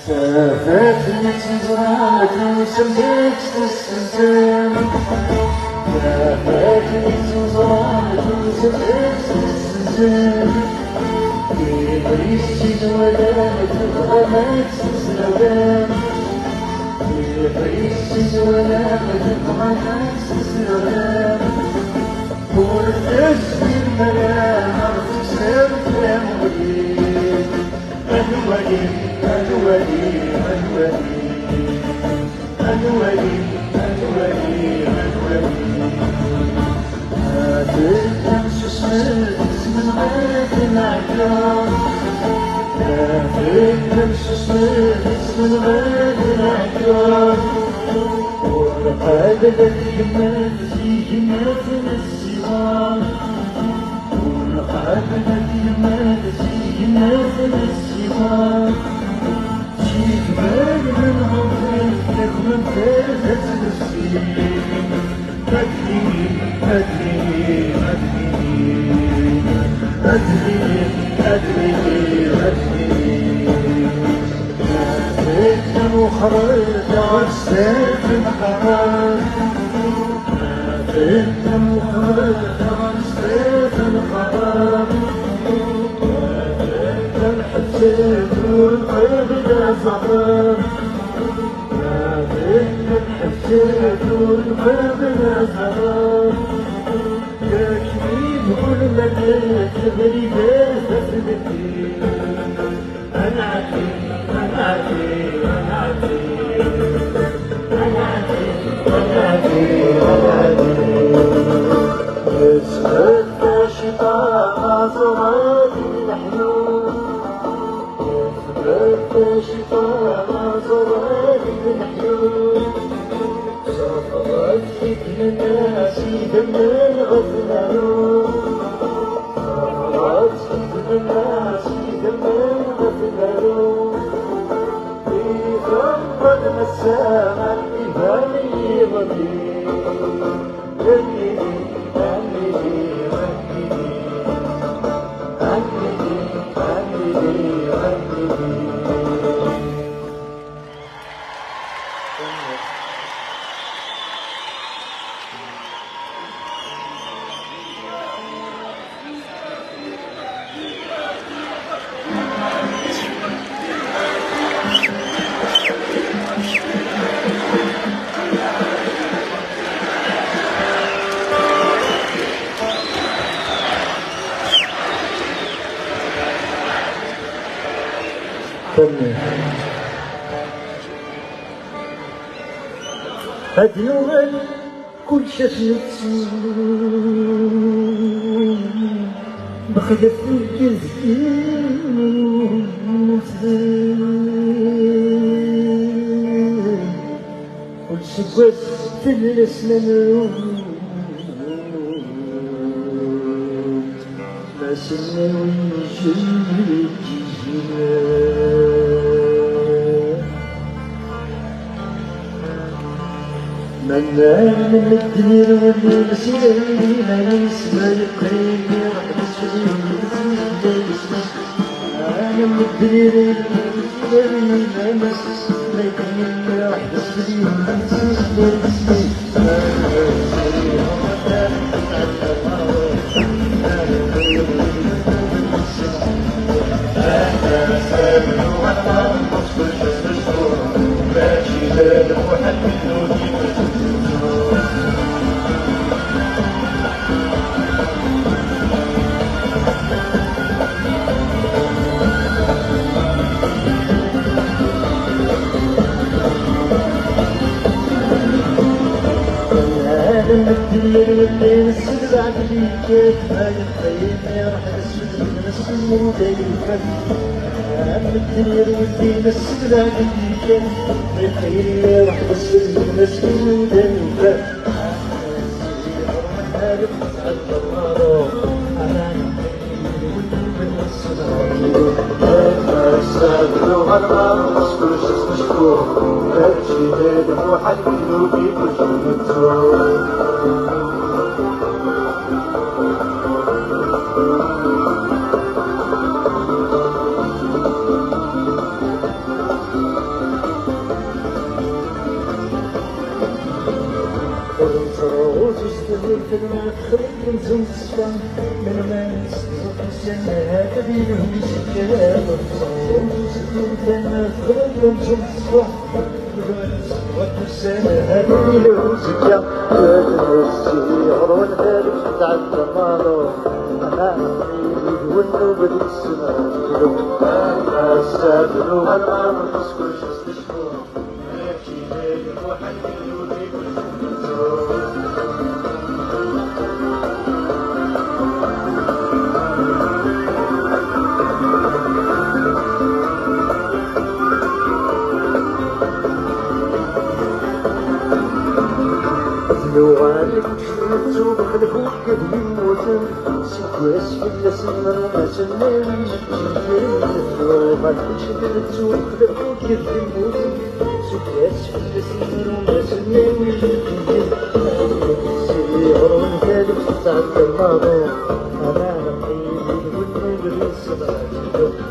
فاتني تزرعك وسميت السلطان فاتني تزرعك وسميت السلطان كيف عشتي الولاد وغمات الزرقان كيف عشتي الولاد وغمات الزرقان ورثت المنام عرفت سيرت الأموال الولي الولي الولي الولي الولي الولي هذا الشمس سمعت من غير العيون هذا الشمس سمعت من غير العيون والقلب الذي جمال فيه مثل السوار والقلب الذي جمال فيه مثل السوار شيك بال من غفلك لك من فاتت نفسي أدري أدري أدري أدري أدري فاتنا وخرجت عالسيف القرار فاتنا وخرجت عالسيف القرار فاتنا الحسيت والقلب لا زهر فاتنا الحسيت والقلب لا زهر كاشمين كل مدينة بريدات تسبتي أنا عتيق أنا عتيق أنا عتيق أنا عتيق أنا عتيق أنا عتيق اسمك شيطان صغار الحلول اسمك شيطان صغار الحلول صفرت سكن الناس دمنا الغفلان صفرت سكن الناس دمنا الغفلان في غمض مسامع الإيمان يغني غني غني غني غني غني هاد يوم كل شيء بخدت الجزء كل شيء بس في الاسلام ما سنوي جيد من الدير والمسيرين نسمع القريب يرحبس أنا من الدير والمسيرين نسمع القريب يرحبس الليل السد بعد اللي هاي الخيم راح نسد نسمو دايما الدنيا والدين السد بعد اللي الخيم راح نسد نسمو دايما الكلمة خلق نزوم الصفا من ما نستزق السنة هذا بينهم سكاب الكلمة خلق نزوم الصفا من ما نستزق السنة هذا بينهم سكاب السير والهالك تعدى مالو أنا نحيد والنوبة ديك السنة أنا السابر والغام تسكرش استشهور ماشي ليلي وحنين وديك لوغالك شفتو بخلفوك كدهم موسم سكواس في السمر وما سناوي لوغالك شفتو بخلفوك كدهم موسم سكواس في السمر وما سناوي سيهر ونكالك تعدى الماضي أنا نحيد والنور السماء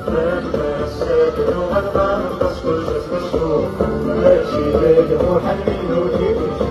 أنا السابر والغام تصبر تسمشو ماشي ليلة وحنين وديك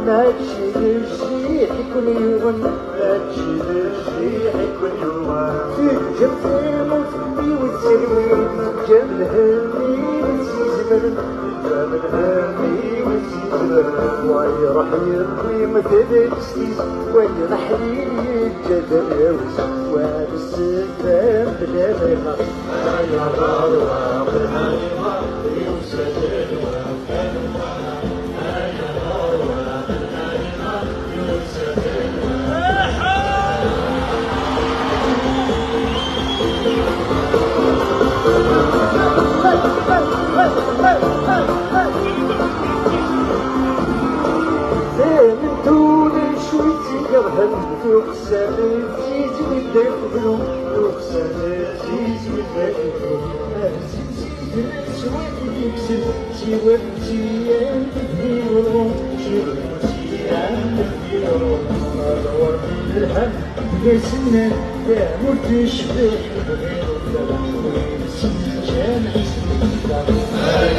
ماشي للشيح يكون يغن ماشي للشيح يكون يغن في جنب موتي والسلوين جاب الهامي والسيزمن جاب الهامي والسيزمن واي راح يرضي مثل السيز واي راح يتجدر يوز وهذا السلام بلا ما يخاف يا غروة بالحريمة يوسف يقسم الزيز والدفلو يقسم الزيز والدفلو سواد يكسر سواد سيان تديرو سيان تديرو أدور بالهم بسنة لا متشبه غير الدلع سنجان حسن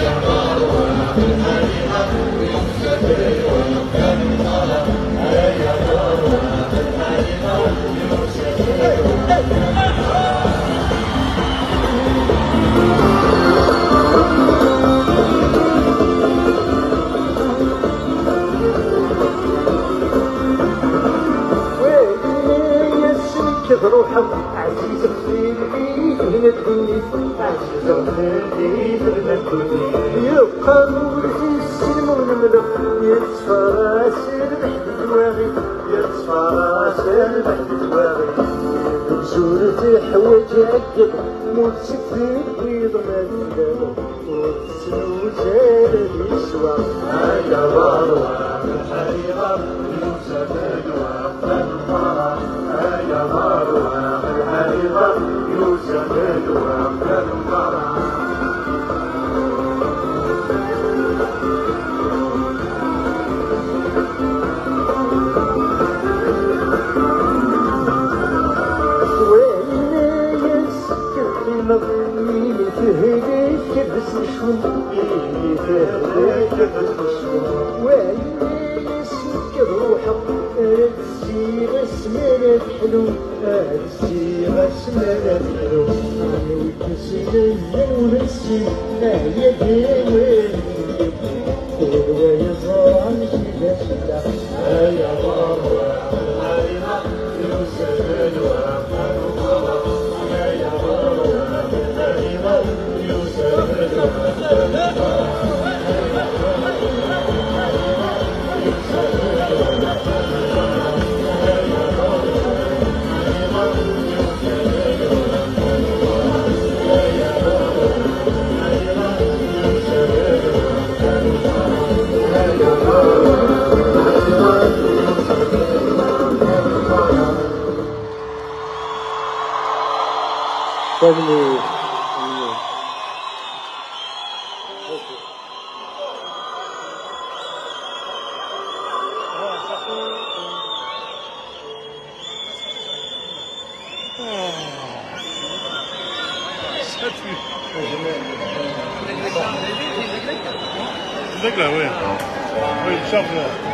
يا مروة الحريقة يقسم يا مروة روحك عزيز في البيت هنا تقولي عزيز في البيت هنا تقولي يبقى نور في السلم ونملك يتصفى راسي بحد دواغي يتصفى راسي بحد دواغي بزورتي حوايجي عقد موت سفي البيض ما تندم وتسنو زاد يسوى هيا مروة الحريقة يوسف الوفا المرأة هيا مروة الحريقة يوسف الوفا المرأة مغني تهديك كبس شون تهديك كبس شون وعيني اسمك بروحك تسي غسمانة حلو تسي غسمانة حلو ويكسل ونسي هي ديوان ويظهر شدا شدا هيا مروة الحريقة يوسف الوفا ذكرى وين؟ وين شافوا؟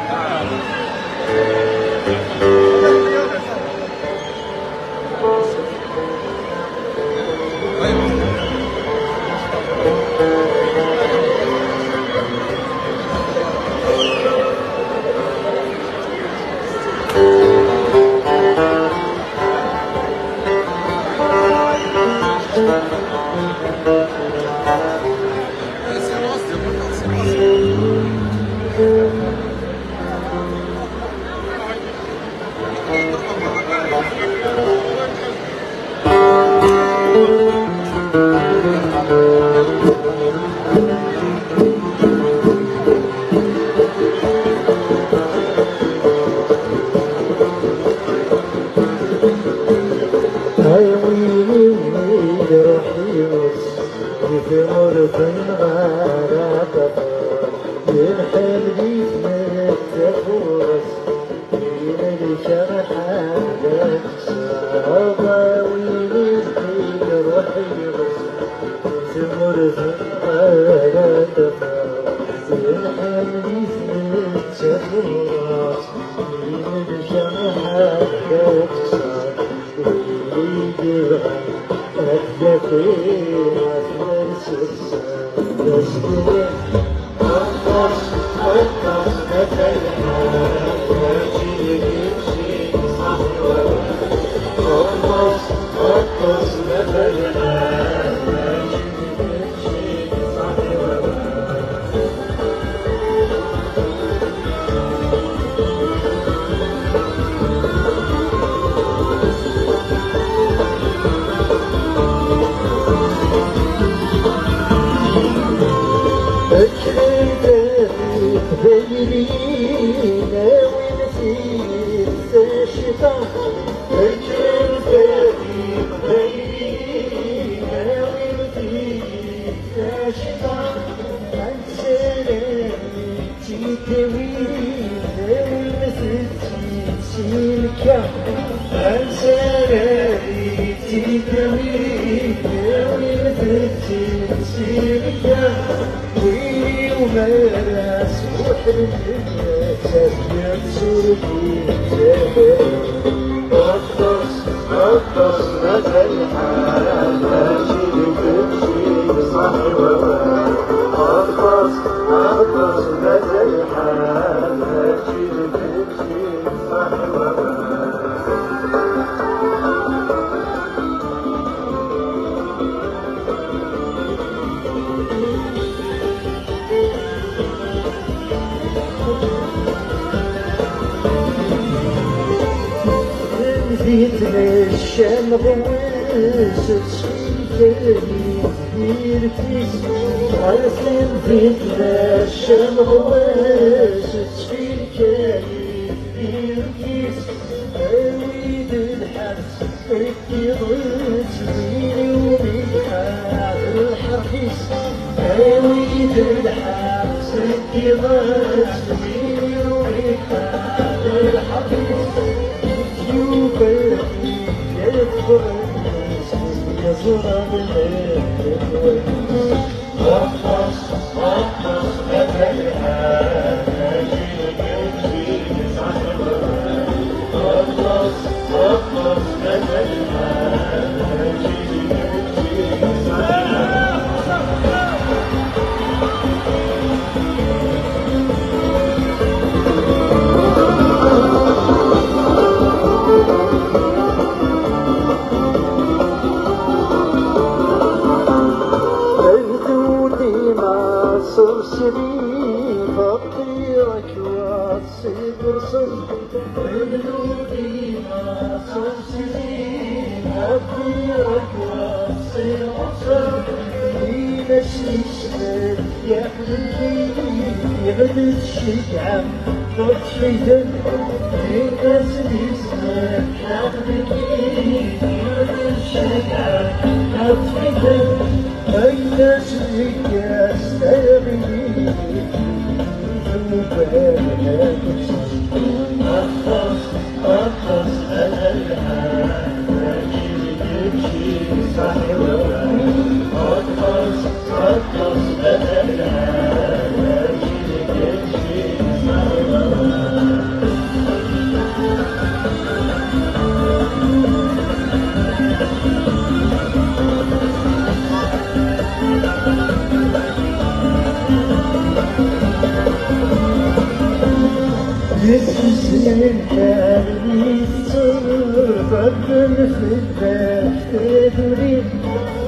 الكامل يتصرف في الدفتر تريد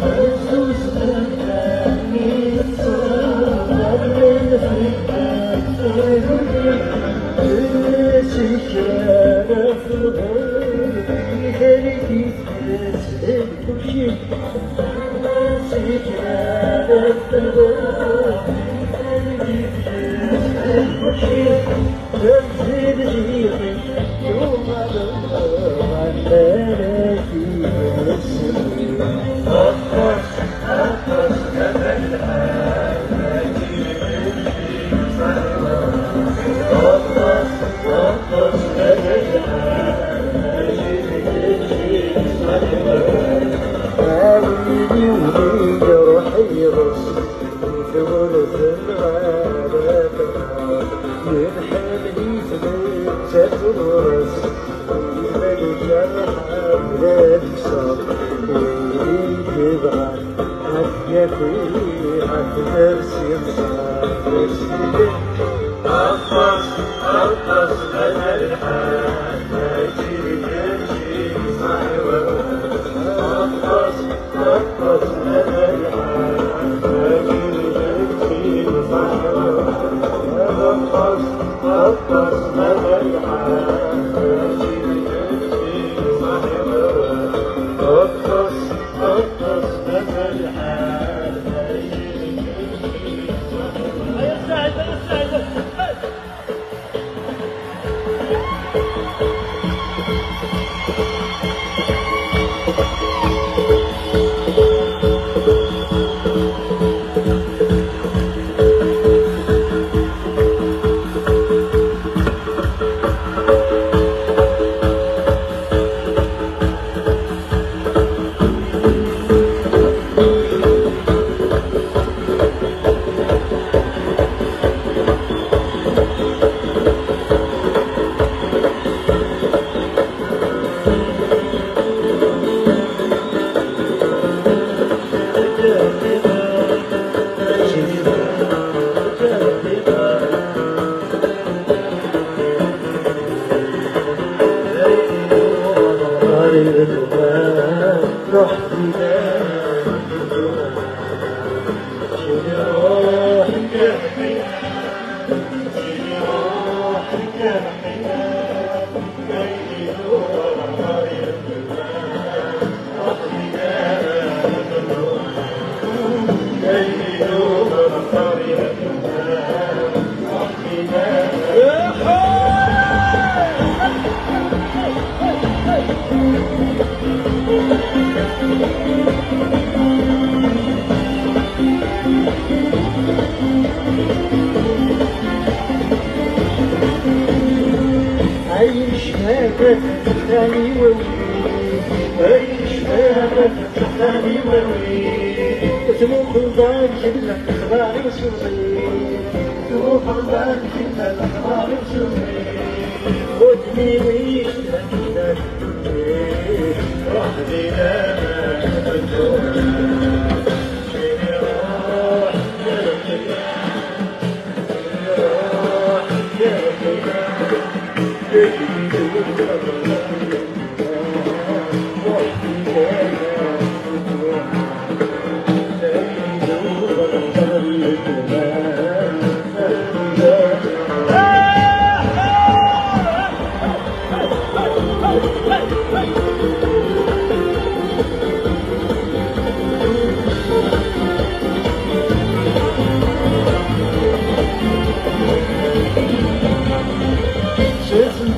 عزوز الكامل يتصرف في الدفتر تريد سكرة في الغرب يخليك تسأل كل شي سكرة في الغرب يخليك تسأل كل شي تنزل ريقي يوم أدور عن ملكي ونسمي أطرس أطرس أمل حياتي أطرس أطرس أمل حياتي عاوني ولي روحي غص دولة الغابة ينحمني تمسك الراس الملكة الحملة تكسر تبغى هديتي هتمرسي مصاري أطرس أطرس أنا الحياتي تمشي صحوة أطرس أطرس أنا الحياتي تمشي صحوة أطرس أطرس أنا الحياتي تمشي صحوة أطرس أطرس أنا الحياتي تمشي صحوة يا سعد يا سعد عيش هاكا تحتاني ووي عيش هاكا تحتاني ووي تموت الضال كل الأخبار وسوي تموت الضال كل الأخبار وسوي خذني ويش لك وحدي أنا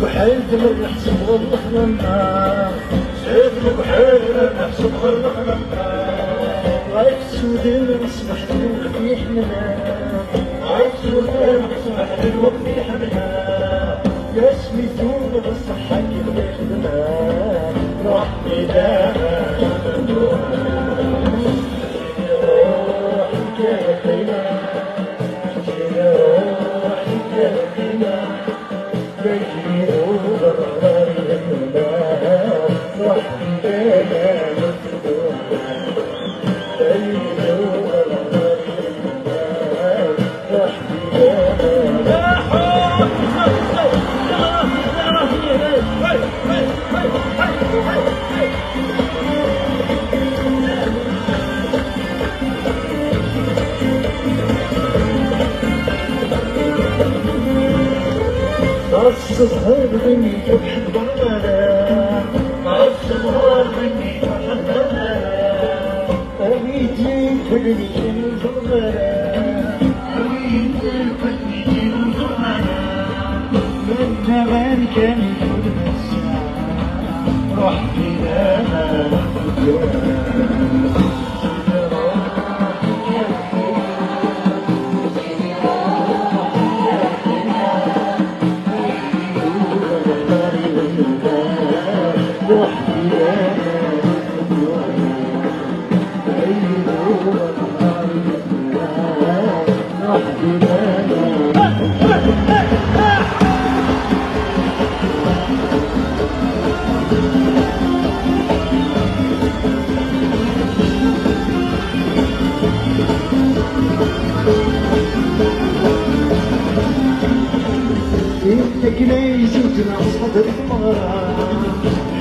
بحال دمر نحسب غرق للنار شايف بحال نحسب غرق للنار رايح السودان نصبح الوقت يحملها رايح السودان نصبح الوقت يحملها يا سميتون بالصحة كيف يخدمها روح بلاها الصهر مني تحضر ولا الصهر مني تحضر ولا أريدي كلني تنظر ولا أريدي كلني تنظر ولا من زمان كان يقول الساعة رحت لها إنك ليس تنصد المرأة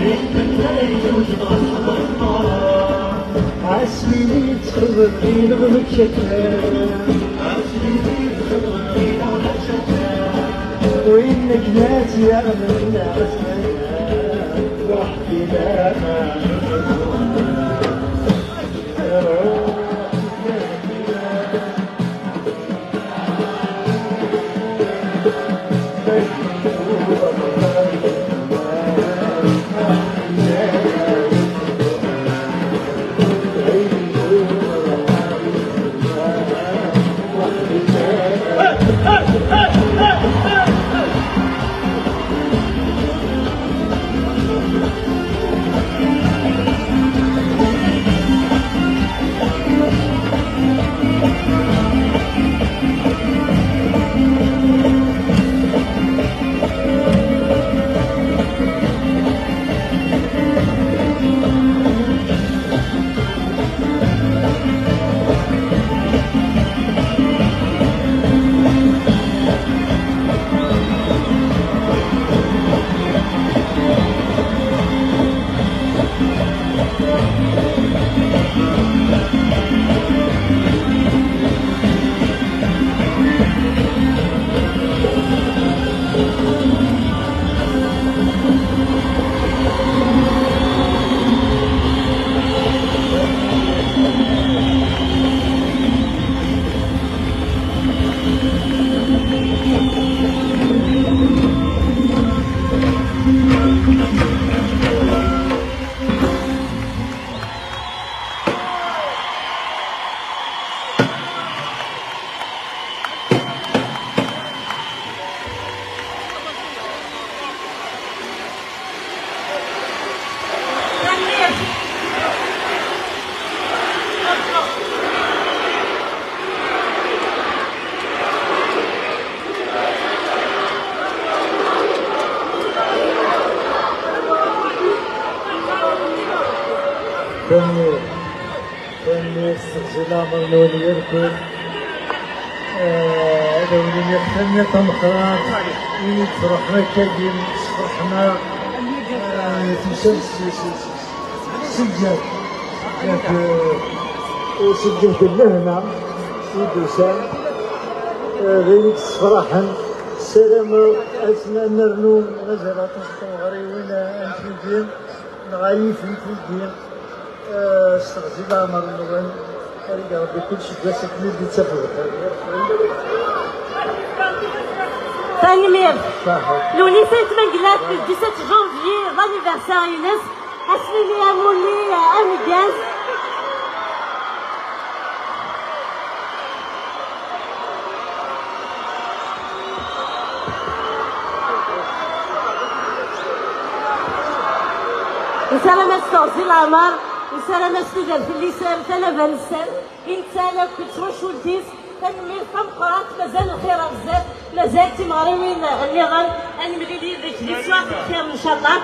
إنك ليس تنصد المرأة عسلي تخبرني نغلق شكلها عسلي تخبرني نغلق شكلها وإنك ناس يعمل عسلها وحدي لا كان يستغل عمر يركض لو يختمنا طمخات يفرح مكاين فرحنا سجل سجل باللهنا ودوسان غيرك فرحا السلام أسنا نرنو غزالة تصطو غريوين أنفيدين نغايف أنفيدين استغزل عمر النوان يا ربي كل شيء بلاصة كمل تسافر تنمير لوني سيت مقلات في 17 جونفي لانيفرسار يونس حسني لي مولي امجاز وسلامة استغزل عمر وسلامة ستودر في اللسان ثلاثة لسان إنسان كنت وشولتيس تنمير طمقات مازال الخير بزاف مازال تمغريوين اللي غن نملي لي ذيك لي سواق الخير إن شاء الله.